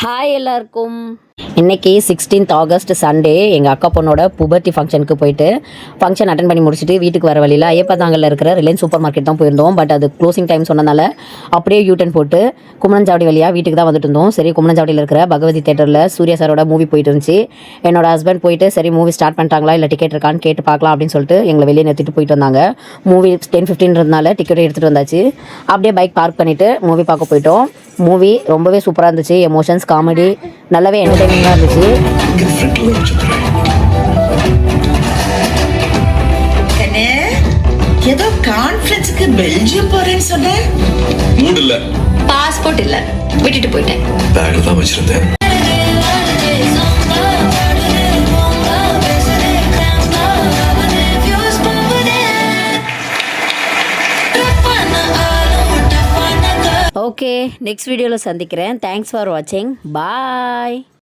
Hi எல்லாருக்கும். இன்றைக்கி 16th August Sunday எங்கள் அக்கா பொண்ணோட புபர்ட்டி ஃபங்க்ஷனுக்கு போயிட்டு ஃபங்க்ஷன் அட்டன் பண்ணி முடிச்சுட்டு வீட்டுக்கு வர வழியில் ஐயப்பதாங்கலில் இருக்கிற ரிலையன்ஸ் சூப்பர் மார்க்கெட் தான் போயிருந்தோம். பட் அது க்ளோசிங் டைம் சொன்னதால அப்படியே யூட்டன் போட்டு குமரன்சாவடி வழியாக வீட்டுக்கு தான் வந்துட்டு இருந்தோம். சரி, குமரன்சாவடியில் இருக்கிற பகவதி தேட்டரில் சூர்யா சாரோட மூவி போயிட்டு இருந்துச்சு. என்னோட ஹஸ்பண்ட் போயிட்டு சரி மூவி ஸ்டார்ட் பண்ணிட்டாங்களா இல்லை டிக்கெட் இருக்கான்னு கேட்டு பார்க்கலாம் அப்படின்னு சொல்லிட்டு எங்களை வெளியே நிறுத்திட்டு போயிட்டு வந்தாங்க. மூவி 10:15 டிக்கெட் எடுத்துகிட்டு வந்தாச்சு. அப்படியே பைக் பார்க் பண்ணிவிட்டு மூவி பார்க்க போயிட்டோம். மூவி ரொம்பவே சூப்பராக இருந்துச்சு. எமோஷன்ஸ், காமெடி நல்லாவே என்டர்டைனிங்காக இருந்துச்சு. ஏதோ கான்ஃபரன்ஸ்க்கு பெல்ஜியம் போறேன்னு சொன்னேன். மூட் இல்ல, பாஸ்போர்ட் இல்ல, விட்டுட்டு போயிட்டேன். பேக்ல தான் வச்சிருந்தேன். ஓகே, நெக்ஸ்ட் வீடியோவில் சந்திக்கிறேன். தேங்க்ஸ் ஃபார் வாட்சிங். பாய்.